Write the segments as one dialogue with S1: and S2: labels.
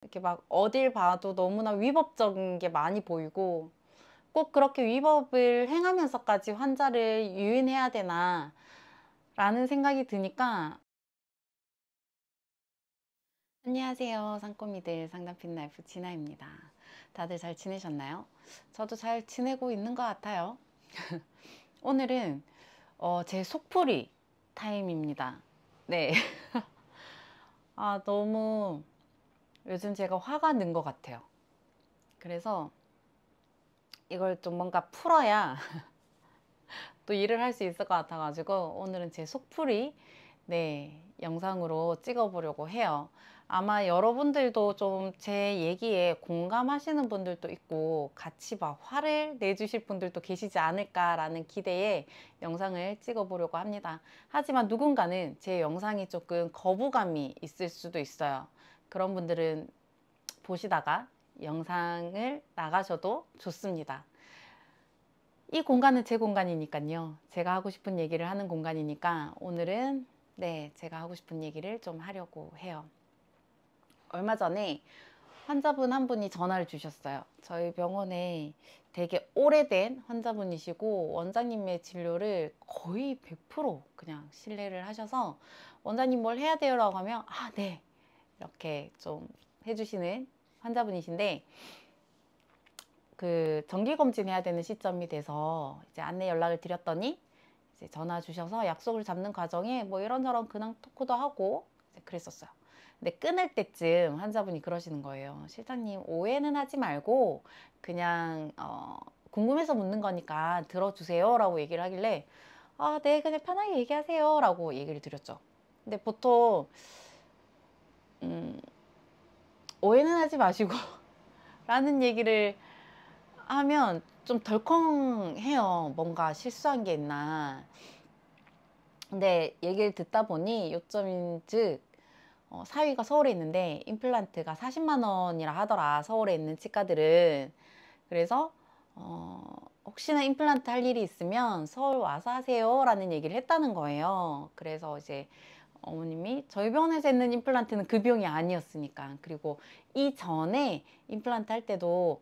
S1: 이렇게 막 어딜 봐도 너무나 위법적인 게 많이 보이고, 꼭 그렇게 위법을 행하면서까지 환자를 유인해야 되나 라는 생각이 드니까. 안녕하세요, 상꼬미들 상담핀라이프 진아입니다. 다들 잘 지내셨나요? 저도 잘 지내고 있는 것 같아요. 오늘은 제 속풀이 타임입니다. 네. 너무 요즘 제가 화가 는 것 같아요. 그래서 이걸 좀 뭔가 풀어야 또 일을 할 수 있을 것 같아가지고 오늘은 제 속풀이, 네, 영상으로 찍어보려고 해요. 아마 여러분들도 좀 제 얘기에 공감하시는 분들도 있고 같이 막 화를 내주실 분들도 계시지 않을까라는 기대에 영상을 찍어보려고 합니다. 하지만 누군가는 제 영상이 조금 거부감이 있을 수도 있어요. 그런 분들은 보시다가 영상을 나가셔도 좋습니다. 이 공간은 제 공간이니까요. 제가 하고 싶은 얘기를 하는 공간이니까 오늘은, 네, 제가 하고 싶은 얘기를 좀 하려고 해요. 얼마 전에 환자분 한 분이 전화를 주셨어요. 저희 병원에 되게 오래된 환자분이시고 원장님의 진료를 거의 100% 그냥 신뢰를 하셔서 원장님 뭘 해야 돼요? 라고 하면 네, 이렇게 좀 해주시는 환자분이신데, 그 정기검진 해야 되는 시점이 돼서 이제 안내 연락을 드렸더니 이제 전화 주셔서 약속을 잡는 과정에 뭐 이런저런 근황 토크도 하고 이제 그랬었어요. 근데 끊을 때쯤 환자분이 그러시는 거예요. 실장님, 오해는 하지 말고 그냥 궁금해서 묻는 거니까 들어주세요 라고 얘기를 하길래 네, 그냥 편하게 얘기하세요 라고 얘기를 드렸죠. 근데 보통 오해는 하지 마시고 라는 얘기를 하면 좀 덜컹해요. 뭔가 실수한 게 있나. 근데 얘기를 듣다 보니 요점인즉 사위가 서울에 있는데 임플란트가 40만 원이라 하더라, 서울에 있는 치과들은. 그래서 혹시나 임플란트 할 일이 있으면 서울 와서 하세요 라는 얘기를 했다는 거예요. 그래서 이제 어머님이 저희 병원에서 했는 임플란트는 그 비용이 아니었으니까, 그리고 이전에 임플란트 할 때도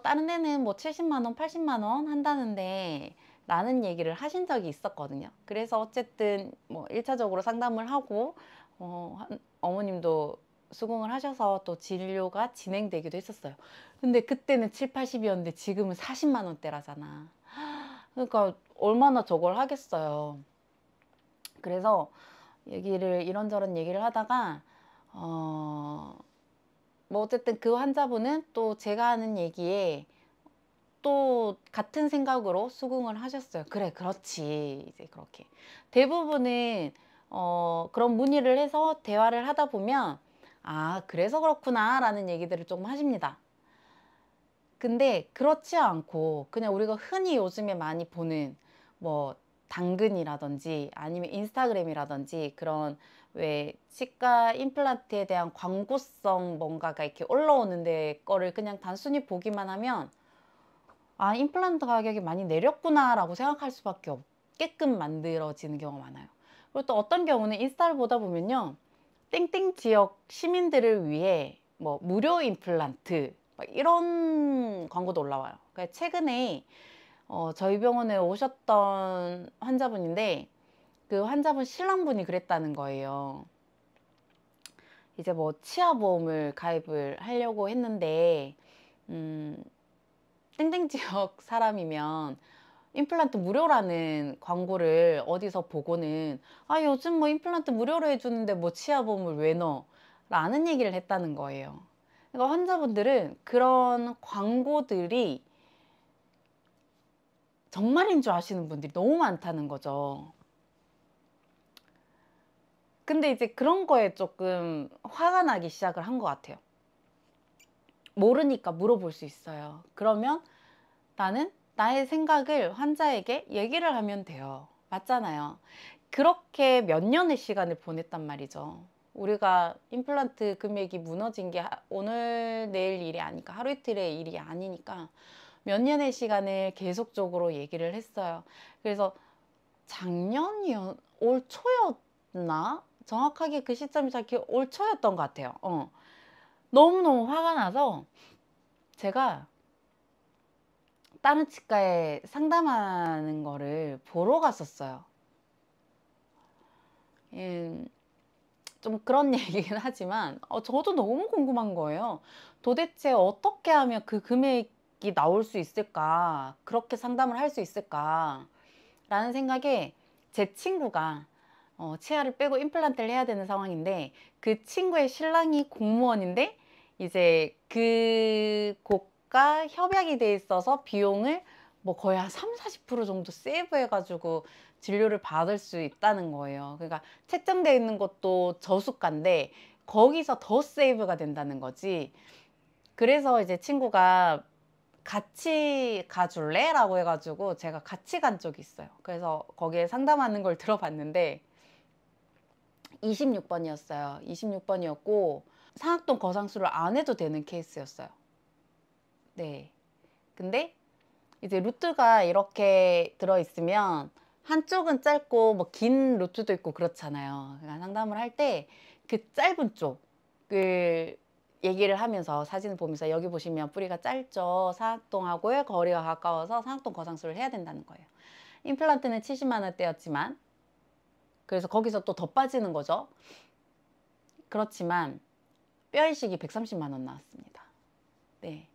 S1: 다른 데는 뭐 70만 원, 80만 원 한다는데 라는 얘기를 하신 적이 있었거든요. 그래서 어쨌든 뭐 1차적으로 상담을 하고 어머님도 수긍을 하셔서 또 진료가 진행되기도 했었어요. 근데 그때는 7, 80이었는데 지금은 40만 원대라잖아. 그러니까 얼마나 저걸 하겠어요. 그래서 얘기를 이런저런 얘기를 하다가 뭐 어쨌든 그 환자분은 또 제가 하는 얘기에 또 같은 생각으로 수긍을 하셨어요. 그래, 그렇지. 이제 그렇게 대부분은 그런 문의를 해서 대화를 하다 보면 그래서 그렇구나 라는 얘기들을 조금 하십니다. 근데 그렇지 않고 그냥 우리가 흔히 요즘에 많이 보는 뭐 당근이라든지 아니면 인스타그램이라든지 그런 왜 치과 임플란트에 대한 광고성 뭔가가 이렇게 올라오는데 거를 그냥 단순히 보기만 하면 임플란트 가격이 많이 내렸구나 라고 생각할 수밖에 없게끔 만들어지는 경우가 많아요. 그리고 또 어떤 경우는 인스타를 보다 보면요, 땡땡 지역 시민들을 위해 뭐 무료 임플란트 막 이런 광고도 올라와요. 그러니까 최근에 저희 병원에 오셨던 환자분인데 그 환자분 신랑분이 그랬다는 거예요. 이제 뭐 치아보험을 가입을 하려고 했는데 땡땡 지역 사람이면 임플란트 무료라는 광고를 어디서 보고는 요즘 뭐 임플란트 무료로 해주는데 뭐 치아보험을 왜 넣어? 라는 얘기를 했다는 거예요. 그러니까 환자분들은 그런 광고들이 정말인 줄 아시는 분들이 너무 많다는 거죠. 근데 이제 그런 거에 조금 화가 나기 시작을 한 것 같아요. 모르니까 물어볼 수 있어요. 그러면 나는 나의 생각을 환자에게 얘기를 하면 돼요. 맞잖아요. 그렇게 몇 년의 시간을 보냈단 말이죠. 우리가 임플란트 금액이 무너진 게 오늘 내일 일이 아니까, 하루 이틀의 일이 아니니까 몇 년의 시간을 계속적으로 얘기를 했어요. 그래서 올 초였나? 정확하게 그 시점이 올 초였던 것 같아요. 너무너무 화가 나서 제가 다른 치과에 상담하는 거를 보러 갔었어요. 좀 그런 얘기긴 하지만 저도 너무 궁금한 거예요. 도대체 어떻게 하면 그 금액이 나올 수 있을까? 그렇게 상담을 할 수 있을까? 라는 생각에 제 친구가 치아를 빼고 임플란트를 해야 되는 상황인데, 그 친구의 신랑이 공무원인데 이제 그 곳과 협약이 돼 있어서 비용을 뭐 거의 한 30~40% 정도 세이브 해가지고 진료를 받을 수 있다는 거예요. 그러니까 책정되어 있는 것도 저수가인데 거기서 더 세이브가 된다는 거지. 그래서 이제 친구가 같이 가줄래? 라고 해가지고 제가 같이 간 적이 있어요. 그래서 거기에 상담하는 걸 들어봤는데 26번이었어요. 26번이었고 상악동 거상술을 안 해도 되는 케이스였어요. 네. 근데 이제 루트가 이렇게 들어있으면 한쪽은 짧고 뭐 긴 루트도 있고 그렇잖아요. 그러니까 상담을 할 때 그 짧은 쪽을 얘기를 하면서 사진을 보면서, 여기 보시면 뿌리가 짧죠. 상악동하고의 거리가 가까워서 상악동 거상술을 해야 된다는 거예요. 임플란트는 70만 원대였지만, 그래서 거기서 또 더 빠지는 거죠. 그렇지만 뼈 이식이 130만 원 나왔습니다. 네.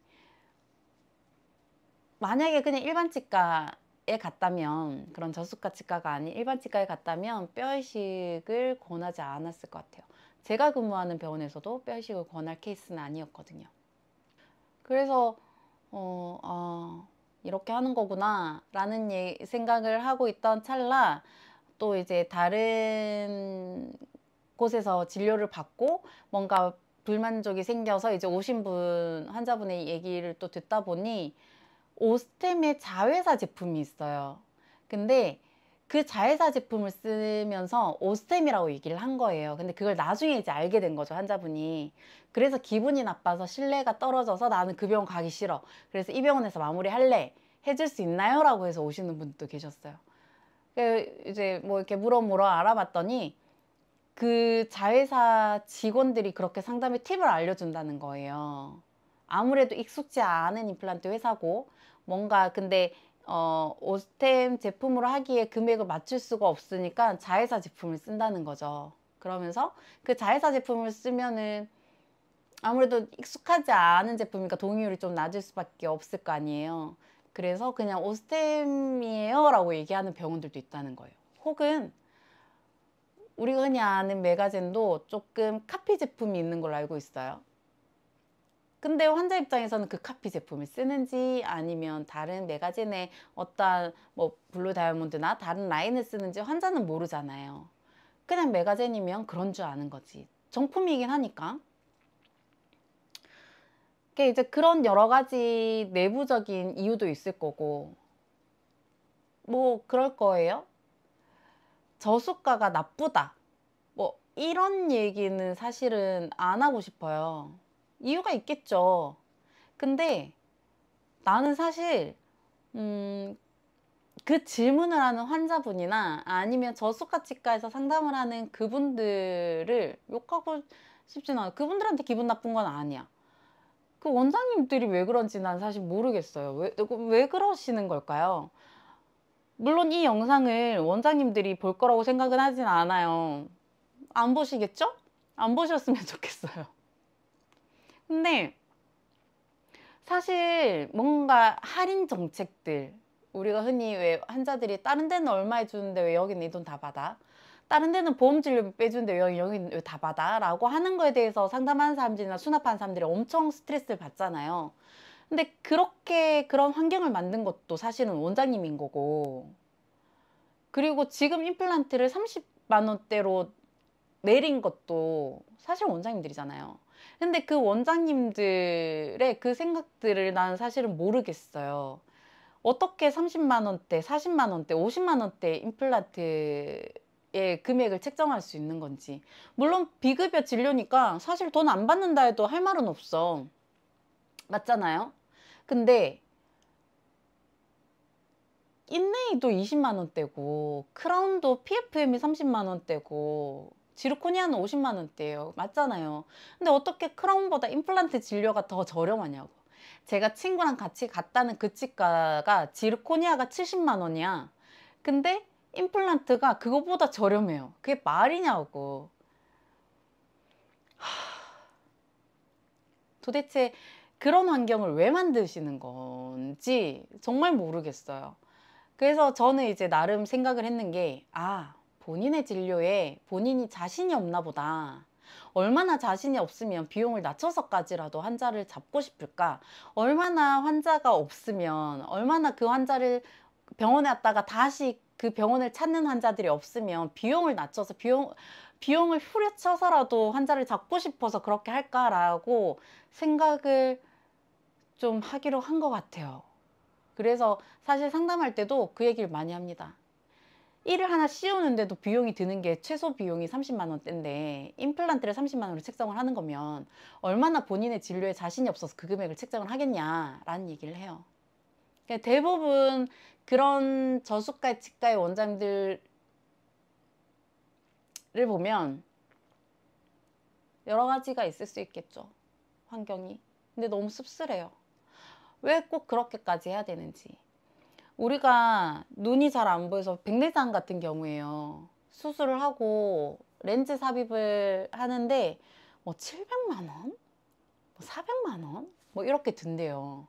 S1: 만약에 그냥 일반 치과에 갔다면, 그런 저수가 치과가 아닌 일반 치과에 갔다면 뼈 이식을 권하지 않았을 것 같아요. 제가 근무하는 병원에서도 뼈 이식을 권할 케이스는 아니었거든요. 그래서 이렇게 하는 거구나 라는 생각을 하고 있던 찰나, 또 이제 다른 곳에서 진료를 받고 뭔가 불만족이 생겨서 이제 오신 환자분의 얘기를 또 듣다 보니 오스템의 자회사 제품이 있어요. 근데 그 자회사 제품을 쓰면서 오스템이라고 얘기를 한 거예요. 근데 그걸 나중에 이제 알게 된 거죠, 환자분이. 그래서 기분이 나빠서 신뢰가 떨어져서 나는 그 병원 가기 싫어, 그래서 이 병원에서 마무리할래, 해줄 수 있나요? 라고 해서 오시는 분도 계셨어요. 이제 뭐 이렇게 물어 알아봤더니 그 자회사 직원들이 그렇게 상담의 팁을 알려준다는 거예요. 아무래도 익숙지 않은 임플란트 회사고, 뭔가 근데 오스템 제품으로 하기에 금액을 맞출 수가 없으니까 자회사 제품을 쓴다는 거죠. 그러면서 그 자회사 제품을 쓰면은 아무래도 익숙하지 않은 제품이니까 동의율이 좀 낮을 수밖에 없을 거 아니에요. 그래서 그냥 오스템이에요 라고 얘기하는 병원들도 있다는 거예요. 혹은 우리가 흔히 아는 메가젠도 조금 카피 제품이 있는 걸로 알고 있어요. 근데 환자 입장에서는 그 카피 제품을 쓰는지 아니면 다른 메가젠의 어떠한 뭐 블루 다이아몬드나 다른 라인을 쓰는지 환자는 모르잖아요. 그냥 메가젠이면 그런 줄 아는 거지. 정품이긴 하니까. 그게 이제 그런 여러 가지 내부적인 이유도 있을 거고 뭐 그럴 거예요. 저수가가 나쁘다, 뭐 이런 얘기는 사실은 안 하고 싶어요. 이유가 있겠죠. 근데 나는 사실 그 질문을 하는 환자분이나 아니면 저수가 치과에서 상담을 하는 그분들을 욕하고 싶진 않아요. 그분들한테 기분 나쁜 건 아니야. 그 원장님들이 왜 그런지 난 사실 모르겠어요. 왜 그러시는 걸까요? 물론 이 영상을 원장님들이 볼 거라고 생각은 하진 않아요. 안 보시겠죠? 안 보셨으면 좋겠어요. 근데 사실 뭔가 할인 정책들, 우리가 흔히 왜 환자들이 다른 데는 얼마 해주는데 왜 여기는 이 돈 다 받아? 다른 데는 보험 진료비 빼주는데 왜 여기는 왜 다 받아? 라고 하는 거에 대해서 상담하는 사람들이나 수납하는 사람들이 엄청 스트레스를 받잖아요. 근데 그렇게 그런 환경을 만든 것도 사실은 원장님인 거고, 그리고 지금 임플란트를 30만 원대로 내린 것도 사실 원장님들이잖아요. 근데 그 원장님들의 그 생각들을 나는 사실은 모르겠어요. 어떻게 30만 원대, 40만 원대, 50만 원대 임플란트의 금액을 책정할 수 있는 건지. 물론 비급여 진료니까 사실 돈 안 받는다 해도 할 말은 없어. 맞잖아요? 근데 인레이도 20만 원대고 크라운도 PFM이 30만 원대고 지르코니아는 50만 원대예요. 맞잖아요. 근데 어떻게 크라운보다 임플란트 진료가 더 저렴하냐고. 제가 친구랑 같이 갔다는 그 치과가 지르코니아가 70만 원이야. 근데 임플란트가 그거보다 저렴해요. 그게 말이냐고. 도대체 그런 환경을 왜 만드시는 건지 정말 모르겠어요. 그래서 저는 이제 나름 생각을 했는 게, 아, 본인의 진료에 본인이 자신이 없나 보다. 얼마나 자신이 없으면 비용을 낮춰서까지라도 환자를 잡고 싶을까? 얼마나 환자가 없으면, 얼마나 그 환자를 병원에 왔다가 다시 그 병원을 찾는 환자들이 없으면 비용을 낮춰서 비용을 후려쳐서라도 환자를 잡고 싶어서 그렇게 할까라고 생각을 좀 하기로 한 것 같아요. 그래서 사실 상담할 때도 그 얘기를 많이 합니다. 이를 하나 씌우는데도 비용이 드는 게 최소 비용이 30만 원대인데 임플란트를 30만 원으로 책정을 하는 거면 얼마나 본인의 진료에 자신이 없어서 그 금액을 책정을 하겠냐라는 얘기를 해요. 그러니까 대부분 그런 저수가 치과의 원장들을 보면 여러 가지가 있을 수 있겠죠. 환경이. 근데 너무 씁쓸해요. 왜 꼭 그렇게까지 해야 되는지. 우리가 눈이 잘 안 보여서 백내장 같은 경우에요. 수술을 하고 렌즈 삽입을 하는데 뭐 700만 원? 뭐 400만 원? 뭐 이렇게 든대요.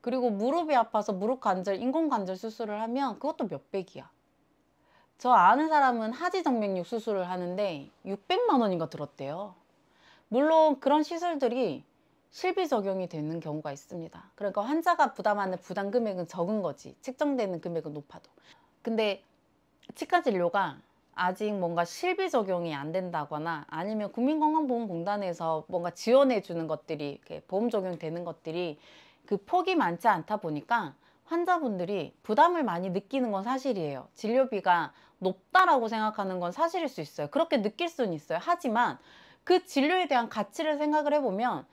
S1: 그리고 무릎이 아파서 무릎 관절, 인공 관절 수술을 하면 그것도 몇백이야. 저 아는 사람은 하지 정맥류 수술을 하는데 600만 원인가 들었대요. 물론 그런 시술들이 실비 적용이 되는 경우가 있습니다. 그러니까 환자가 부담하는 부담 금액은 적은 거지. 책정되는 금액은 높아도. 근데 치과 진료가 아직 뭔가 실비 적용이 안 된다거나 아니면 국민건강보험공단에서 뭔가 지원해 주는 것들이 이렇게 보험 적용되는 것들이 그 폭이 많지 않다 보니까 환자분들이 부담을 많이 느끼는 건 사실이에요. 진료비가 높다라고 생각하는 건 사실일 수 있어요. 그렇게 느낄 수는 있어요. 하지만 그 진료에 대한 가치를 생각을 해보면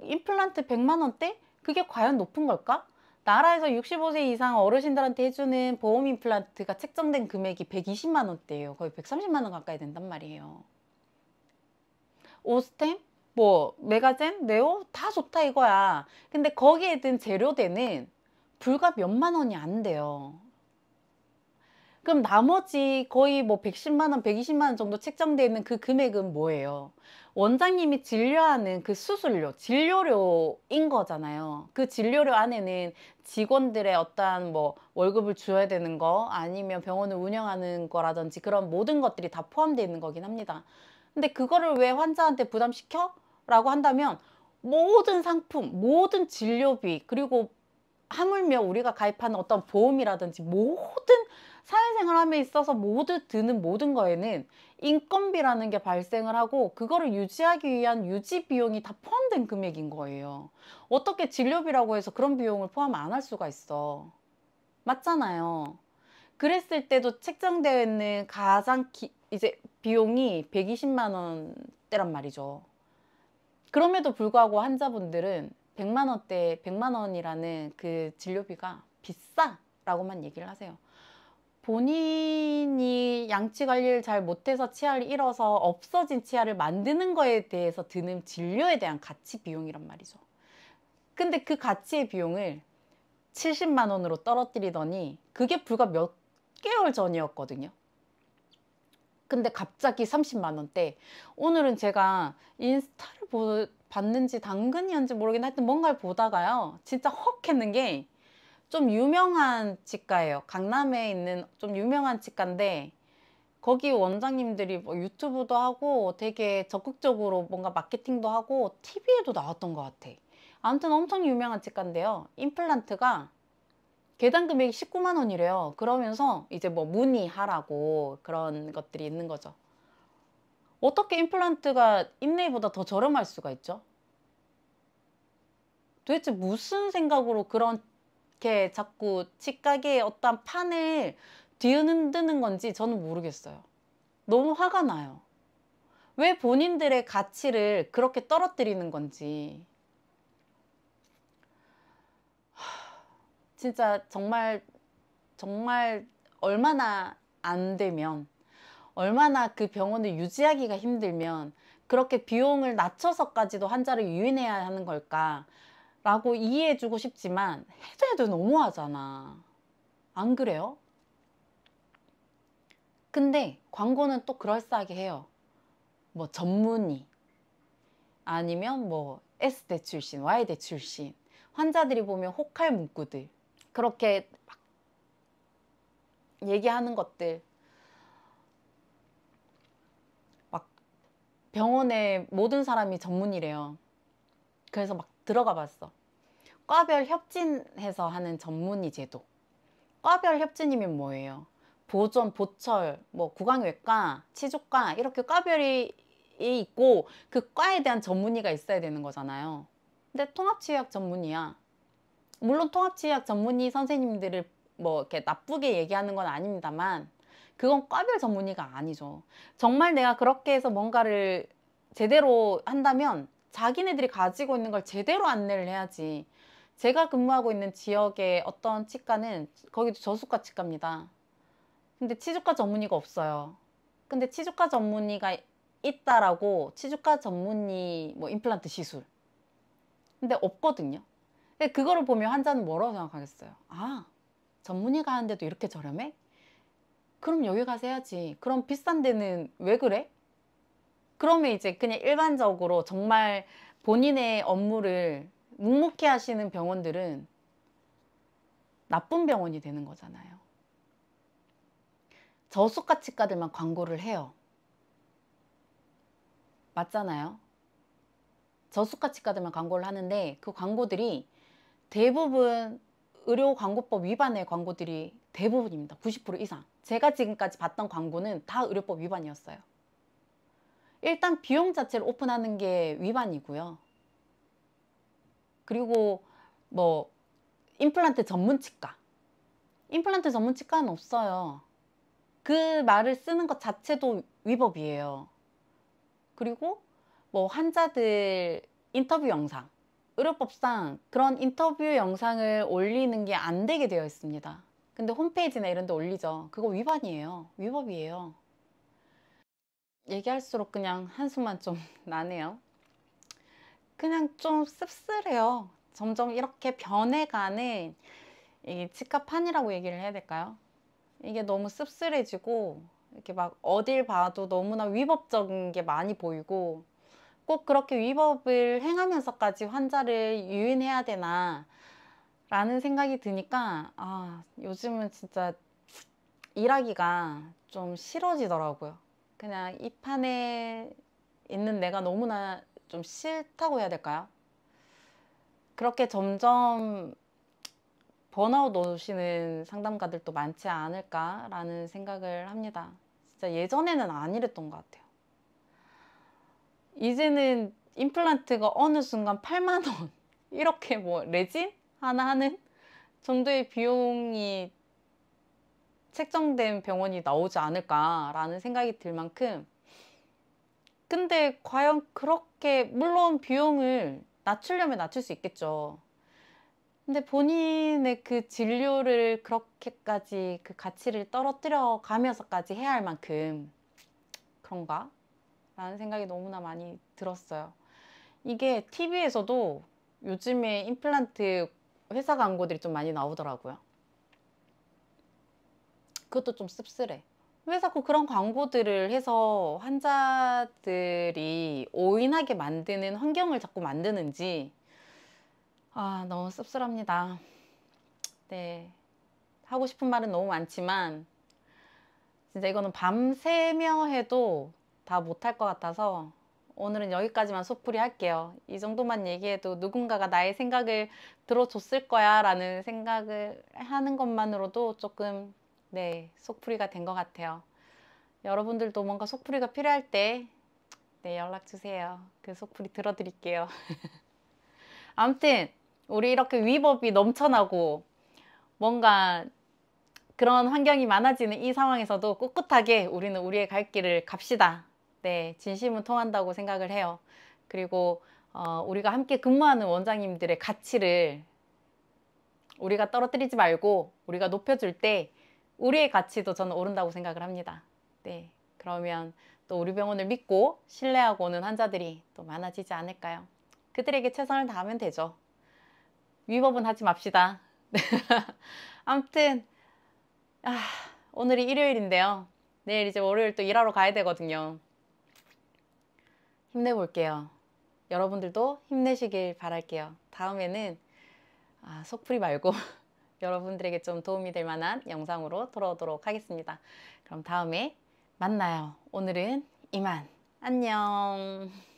S1: 임플란트 100만 원대? 그게 과연 높은 걸까? 나라에서 65세 이상 어르신들한테 해주는 보험 임플란트가 책정된 금액이 120만 원대예요. 거의 130만 원 가까이 된단 말이에요. 오스템? 뭐 메가젠? 네오? 다 좋다 이거야. 근데 거기에 든 재료대는 불과 몇만 원이 안 돼요. 그럼 나머지 거의 뭐 110만 원, 120만 원 정도 책정되어 있는 그 금액은 뭐예요? 원장님이 진료하는 그 수술료, 진료료인 거잖아요. 그 진료료 안에는 직원들의 어떠한 뭐 월급을 줘야 되는 거 아니면 병원을 운영하는 거라든지 그런 모든 것들이 다 포함되어 있는 거긴 합니다. 근데 그거를 왜 환자한테 부담시켜? 라고 한다면 모든 상품, 모든 진료비, 그리고 하물며 우리가 가입하는 어떤 보험이라든지 모든 사회생활함에 있어서 모두 드는 모든 거에는 인건비라는 게 발생을 하고 그거를 유지하기 위한 유지 비용이 다 포함된 금액인 거예요. 어떻게 진료비라고 해서 그런 비용을 포함 안 할 수가 있어. 맞잖아요. 그랬을 때도 책정되어 있는 가장 이제 비용이 120만 원대란 말이죠. 그럼에도 불구하고 환자분들은 100만 원대, 100만 원이라는 그 진료비가 비싸라고만 얘기를 하세요. 본인이 양치 관리를 잘 못해서 치아를 잃어서 없어진 치아를 만드는 거에 대해서 드는 진료에 대한 가치 비용이란 말이죠. 근데 그 가치의 비용을 70만 원으로 떨어뜨리더니 그게 불과 몇 개월 전이었거든요. 근데 갑자기 30만 원대. 오늘은 제가 인스타를 봤는지 당근이었는지 모르겠는데 하여튼 뭔가를 보다가요. 진짜 헉 했는 게 좀 유명한 치과예요. 강남에 있는 좀 유명한 치과인데 거기 원장님들이 뭐 유튜브도 하고 되게 적극적으로 뭔가 마케팅도 하고 TV에도 나왔던 것 같아. 아무튼 엄청 유명한 치과인데요. 임플란트가 계단 금액이 19만 원이래요. 그러면서 이제 뭐 문의하라고 그런 것들이 있는 거죠. 어떻게 임플란트가 인레이보다 더 저렴할 수가 있죠? 도대체 무슨 생각으로 그렇게 자꾸 치과계의 어떤 판을 뒤흔드는 건지 저는 모르겠어요. 너무 화가 나요. 왜 본인들의 가치를 그렇게 떨어뜨리는 건지. 진짜 정말 얼마나 안 되면 얼마나 그 병원을 유지하기가 힘들면 그렇게 비용을 낮춰서까지도 환자를 유인해야 하는 걸까 라고 이해해주고 싶지만 해도 해도 너무하잖아. 안 그래요? 근데 광고는 또 그럴싸하게 해요. 뭐 전문의 아니면 뭐 S대 출신, Y대 출신, 환자들이 보면 혹할 문구들 그렇게 막 얘기하는 것들, 막 병원에 모든 사람이 전문이래요. 그래서 막 들어가 봤어. 과별 협진해서 하는 전문의 제도. 과별 협진이면 뭐예요? 보전, 보철, 뭐 구강외과, 치주과 이렇게 과별이 있고 그 과에 대한 전문의가 있어야 되는 거잖아요. 근데 통합치유학 전문의야. 물론 통합치유학 전문의 선생님들을 뭐 이렇게 나쁘게 얘기하는 건 아닙니다만 그건 과별 전문의가 아니죠. 정말 내가 그렇게 해서 뭔가를 제대로 한다면 자기네들이 가지고 있는 걸 제대로 안내를 해야지. 제가 근무하고 있는 지역의 어떤 치과는 거기도 저수가 치과입니다. 근데 치주과 전문의가 없어요. 근데 치주과 전문의가 있다라고 치주과 전문의 뭐 임플란트 시술. 근데 없거든요. 근데 그거를 보면 환자는 뭐라고 생각하겠어요? 아, 전문의가 하는데도 이렇게 저렴해? 그럼 여기 가서 해야지. 그럼 비싼 데는 왜 그래? 그러면 이제 그냥 일반적으로 정말 본인의 업무를 묵묵히 하시는 병원들은 나쁜 병원이 되는 거잖아요. 저수가 치과들만 광고를 해요. 맞잖아요. 저수가 치과들만 광고를 하는데 그 광고들이 대부분 의료광고법 위반의 광고들이 대부분입니다. 90% 이상. 제가 지금까지 봤던 광고는 다 의료법 위반이었어요. 일단 비용 자체를 오픈하는 게 위반이고요. 그리고 뭐 임플란트 전문 치과. 임플란트 전문 치과는 없어요. 그 말을 쓰는 것 자체도 위법이에요. 그리고 뭐 환자들 인터뷰 영상, 의료법상 그런 인터뷰 영상을 올리는 게 안 되게 되어 있습니다. 근데 홈페이지나 이런 데 올리죠. 그거 위반이에요. 위법이에요. 얘기할수록 그냥 한숨만 좀 나네요. 그냥 좀 씁쓸해요. 점점 이렇게 변해가는 이 치과판이라고 얘기를 해야 될까요? 이게 너무 씁쓸해지고 이렇게 막 어딜 봐도 너무나 위법적인 게 많이 보이고 꼭 그렇게 위법을 행하면서까지 환자를 유인해야 되나 라는 생각이 드니까 아, 요즘은 진짜 일하기가 좀 싫어지더라고요. 그냥 이 판에 있는 내가 너무나 좀 싫다고 해야 될까요? 그렇게 점점 번아웃 오시는 상담가들도 많지 않을까라는 생각을 합니다. 진짜 예전에는 안 이랬던 것 같아요. 이제는 임플란트가 어느 순간 8만 원 이렇게 뭐 레진 하나 하는 정도의 비용이 책정된 병원이 나오지 않을까라는 생각이 들 만큼 근데 과연 그렇게 물론 비용을 낮추려면 낮출 수 있겠죠. 근데 본인의 그 진료를 그렇게까지 그 가치를 떨어뜨려 가면서까지 해야 할 만큼 그런가? 라는 생각이 너무나 많이 들었어요. 이게 TV에서도 요즘에 임플란트 회사 광고들이 좀 많이 나오더라고요. 그것도 좀 씁쓸해. 왜 자꾸 그런 광고들을 해서 환자들이 오인하게 만드는 환경을 자꾸 만드는지 아, 너무 씁쓸합니다. 네. 하고 싶은 말은 너무 많지만 진짜 이거는 밤새며 해도 다 못할 것 같아서 오늘은 여기까지만 속풀이 할게요. 이 정도만 얘기해도 누군가가 나의 생각을 들어줬을 거야 라는 생각을 하는 것만으로도 조금 네, 속풀이가 된 것 같아요. 여러분들도 뭔가 속풀이가 필요할 때 네, 연락 주세요. 그 속풀이 들어드릴게요. 아무튼 우리 이렇게 위법이 넘쳐나고 뭔가 그런 환경이 많아지는 이 상황에서도 꿋꿋하게 우리는 우리의 갈 길을 갑시다. 네, 진심은 통한다고 생각을 해요. 그리고 우리가 함께 근무하는 원장님들의 가치를 우리가 떨어뜨리지 말고 우리가 높여줄 때 우리의 가치도 저는 오른다고 생각을 합니다. 네, 그러면 또 우리 병원을 믿고 신뢰하고 오는 환자들이 또 많아지지 않을까요? 그들에게 최선을 다하면 되죠. 위법은 하지 맙시다. 아무튼 오늘이 일요일인데요. 내일 이제 월요일 또 일하러 가야 되거든요. 힘내볼게요. 여러분들도 힘내시길 바랄게요. 다음에는 속풀이 말고 여러분들에게 좀 도움이 될 만한 영상으로 돌아오도록 하겠습니다. 그럼 다음에 만나요. 오늘은 이만. 안녕.